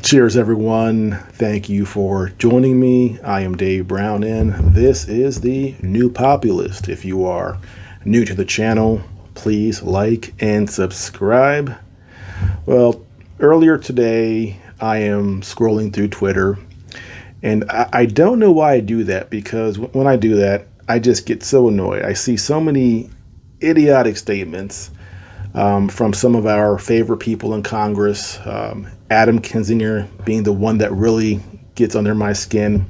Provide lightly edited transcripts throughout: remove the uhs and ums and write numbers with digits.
Cheers, everyone. Thank you for joining me. I am Dave Brown, and this is the New Populist. If you are new to the channel, please like and subscribe. Well, earlier today, I am scrolling through Twitter, and I don't know why I do that, because when I do that, I just get so annoyed. I see so many idiotic statements from some of our favorite people in Congress, Adam Kinzinger being the one that really gets under my skin.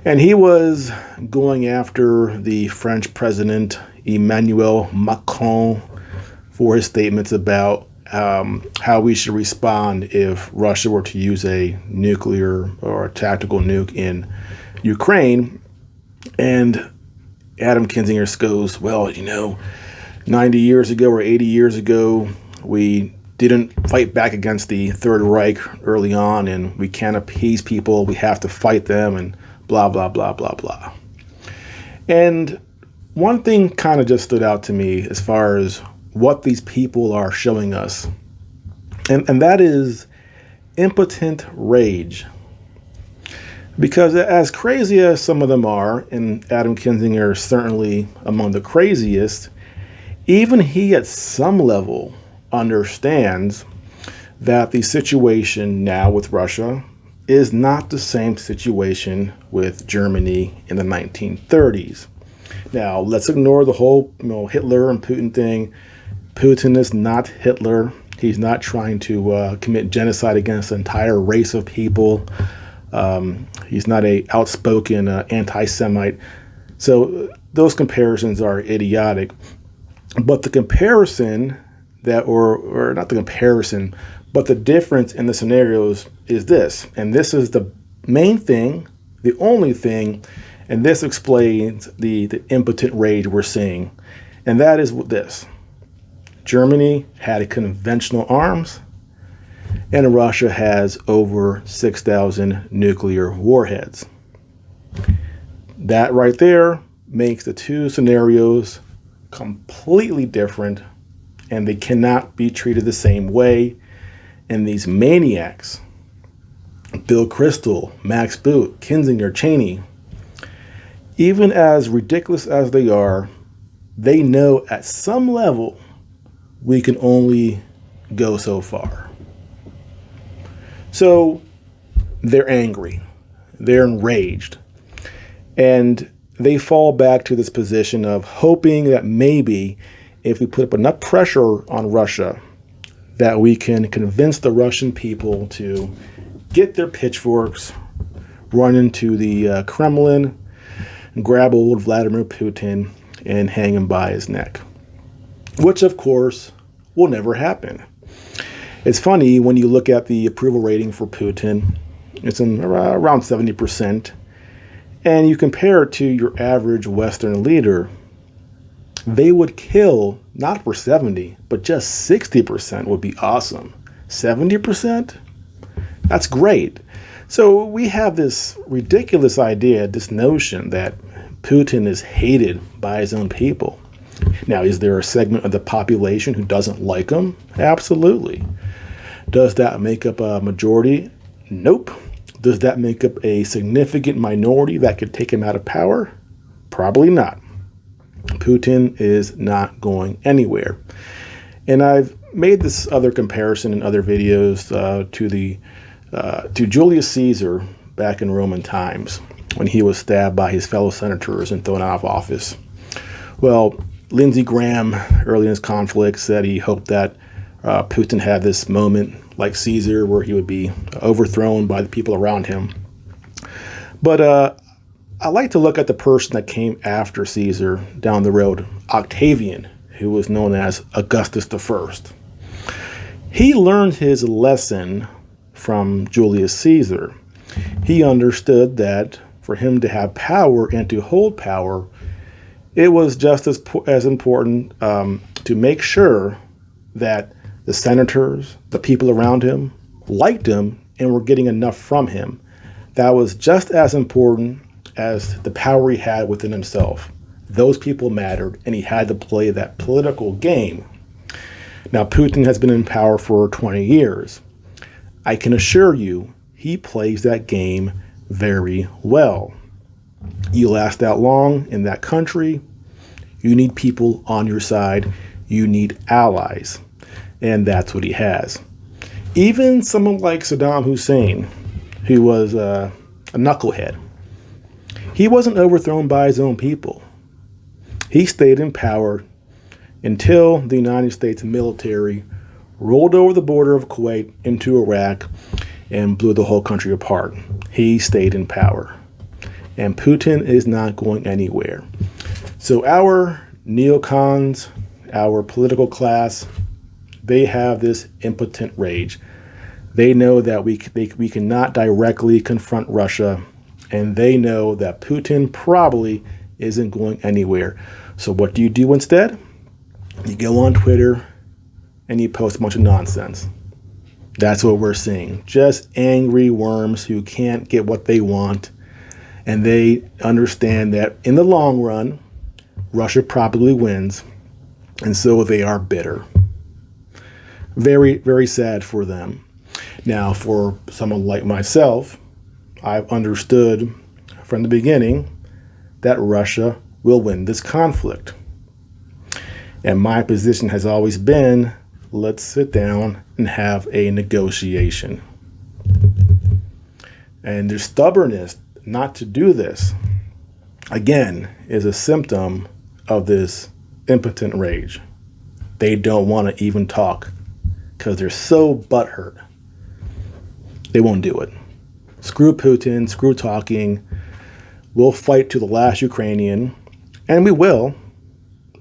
And he was going after the French president, Emmanuel Macron, for his statements about how we should respond if Russia were to use a nuclear or a tactical nuke in Ukraine. And Adam Kinzinger goes, well, 90 years ago or 80 years ago, we didn't fight back against the Third Reich early on, and we can't appease people. We have to fight them, and blah, blah, blah, blah, blah. And one thing kind of just stood out to me as far as what these people are showing us, and that is impotent rage. Because as crazy as some of them are, and Adam Kinzinger is certainly among the craziest, even he at some level understands that the situation now with Russia is not the same situation with Germany in the 1930s. Now, let's ignore the whole Hitler and Putin thing. Putin is not Hitler. He's not trying to commit genocide against an entire race of people. He's not an outspoken anti-Semite. So those comparisons are idiotic. But the comparison or not the comparison, but the difference in the scenarios is this. And this is the main thing, the only thing, and this explains the impotent rage we're seeing. And that is this. Germany had conventional arms, and Russia has over 6,000 nuclear warheads. That right there makes the two scenarios completely different, and they cannot be treated the same way. And these maniacs, Bill Kristol, Max Boot, Kinzinger, Cheney, even as ridiculous as they are, they know at some level we can only go so far. So they're angry, they're enraged, and they fall back to this position of hoping that maybe if we put up enough pressure on Russia, that we can convince the Russian people to get their pitchforks, run into the Kremlin, and grab old Vladimir Putin and hang him by his neck, which of course will never happen. It's funny when you look at the approval rating for Putin, it's around 70%. And you compare it to your average Western leader, they would kill not for 70, but just 60% would be awesome. 70%? That's great. So we have this ridiculous idea, this notion that Putin is hated by his own people. Now, is there a segment of the population who doesn't like him? Absolutely. Does that make up a majority? Nope. Does that make up a significant minority that could take him out of power? Probably not. Putin is not going anywhere. And I've made this other comparison in other videos to Julius Caesar back in Roman times when he was stabbed by his fellow senators and thrown out of office. Well, Lindsey Graham, early in his conflict, said he hoped that Putin had this moment like Caesar where he would be overthrown by the people around him. But I like to look at the person that came after Caesar down the road, Octavian, who was known as Augustus I. He learned his lesson from Julius Caesar. He understood that for him to have power and to hold power, it was just as important to make sure that the senators, the people around him, liked him and were getting enough from him. That was just as important as the power he had within himself. Those people mattered, and he had to play that political game. Now, Putin has been in power for 20 years. I can assure you he plays that game very well. You last that long in that country, you need people on your side. You need allies. And that's what he has. Even someone like Saddam Hussein, who was a knucklehead, he wasn't overthrown by his own people. He stayed in power until the United States military rolled over the border of Kuwait into Iraq and blew the whole country apart. He stayed in power. And Putin is not going anywhere. So our neocons, our political class, they have this impotent rage. They know that we cannot directly confront Russia, and they know that Putin probably isn't going anywhere. So what do you do instead? You go on Twitter and you post a bunch of nonsense. That's what we're seeing. Just angry worms who can't get what they want, and they understand that in the long run, Russia probably wins, and so they are bitter. Very, very sad for them. Now, for someone like myself, I've understood from the beginning that Russia will win this conflict. And my position has always been, let's sit down and have a negotiation. And their stubbornness not to do this, again, is a symptom of this impotent rage. They don't want to even talk because they're so butthurt. They won't do it. Screw Putin, screw talking. We'll fight to the last Ukrainian, and we will.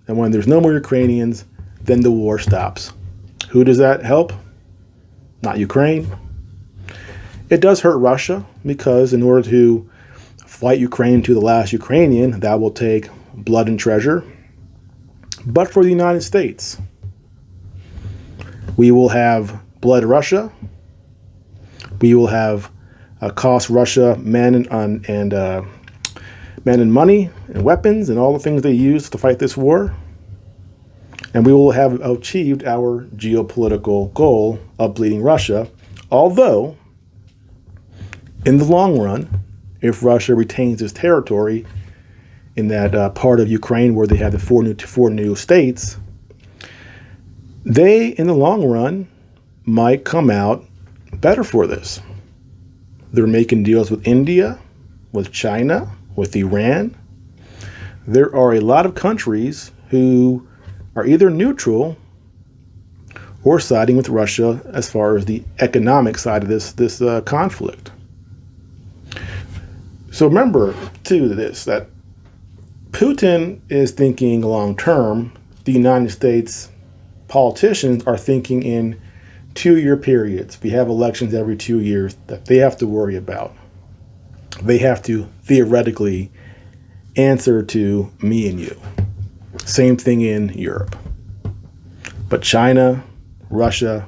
And when there's no more Ukrainians, then the war stops. Who does that help? Not Ukraine. It does hurt Russia because in order to fight Ukraine to the last Ukrainian, that will take blood and treasure. But for the United States, we will have blood Russia. We will have cost Russia men and money and weapons and all the things they use to fight this war. And we will have achieved our geopolitical goal of bleeding Russia. Although, in the long run, if Russia retains its territory in that part of Ukraine where they have the four new states, they, in the long run, might come out better for this. They're making deals with India, with China, with Iran. There are a lot of countries who are either neutral or siding with Russia as far as the economic side of this conflict. So remember, too, that Putin is thinking long term. The United States politicians are thinking in 2-year periods. We have elections every 2 years that they have to worry about. They have to theoretically answer to me and you. Same thing in Europe. But China, Russia,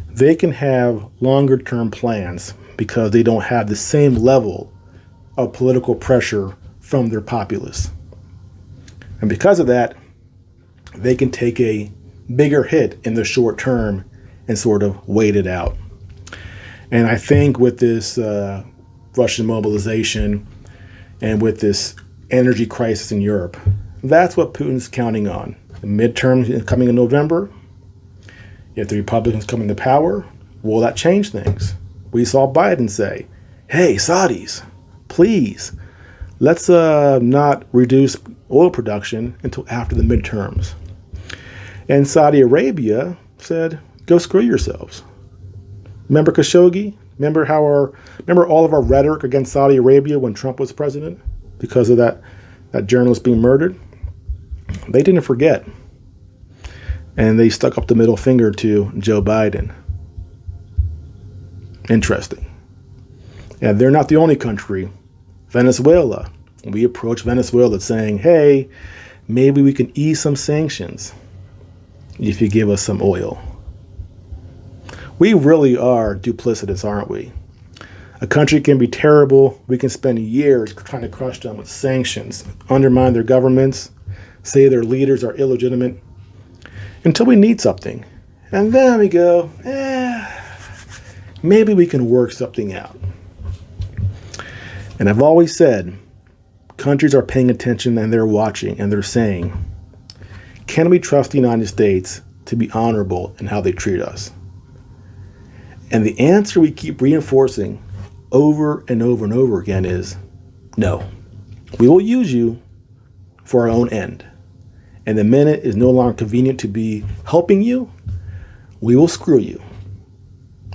they can have longer term plans because they don't have the same level of political pressure from their populace. And because of that, they can take a bigger hit in the short term and sort of wait it out. And I think with this Russian mobilization and with this energy crisis in Europe, that's what Putin's counting on. The midterms coming in November, if the Republicans come into power, will that change things? We saw Biden say, hey, Saudis, please, let's not reduce oil production until after the midterms. And Saudi Arabia said, go screw yourselves. Remember Khashoggi? Remember all of our rhetoric against Saudi Arabia when Trump was president because of that journalist being murdered? They didn't forget. And they stuck up the middle finger to Joe Biden. Interesting. And they're not the only country. Venezuela. We approached Venezuela saying, hey, maybe we can ease some sanctions if you give us some oil. We really are duplicitous, aren't we? A country can be terrible. We can spend years trying to crush them with sanctions, undermine their governments, say their leaders are illegitimate, until we need something. And then we go, maybe we can work something out. And I've always said, countries are paying attention and they're watching and they're saying, can we trust the United States to be honorable in how they treat us? And the answer we keep reinforcing over and over and over again is no. We will use you for our own end. And the minute is no longer convenient to be helping you, we will screw you.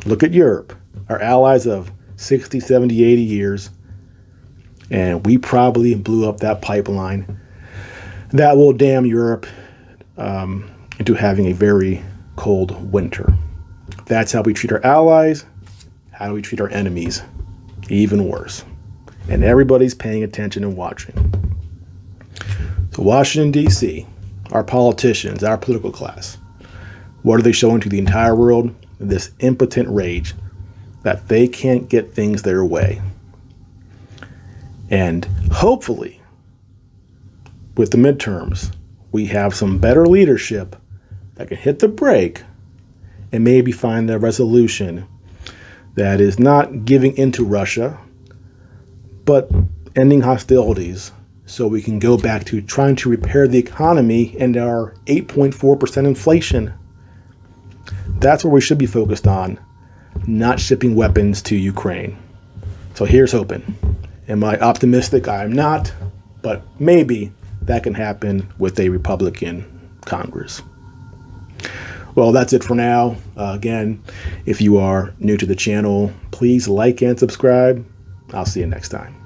Look at Europe, our allies of 60, 70, 80 years, and we probably blew up that pipeline. That will damn Europe into having a very cold winter. That's how we treat our allies. How do we treat our enemies? Even worse. And everybody's paying attention and watching. So Washington, D.C., our politicians, our political class, what are they showing to the entire world? This impotent rage that they can't get things their way. And hopefully, with the midterms, we have some better leadership that can hit the brake and maybe find a resolution that is not giving into Russia, but ending hostilities so we can go back to trying to repair the economy and our 8.4% inflation. That's where we should be focused on, not shipping weapons to Ukraine. So here's hoping. Am I optimistic? I am not, but maybe that can happen with a Republican Congress. Well, that's it for now. Again, if you are new to the channel, please like and subscribe. I'll see you next time.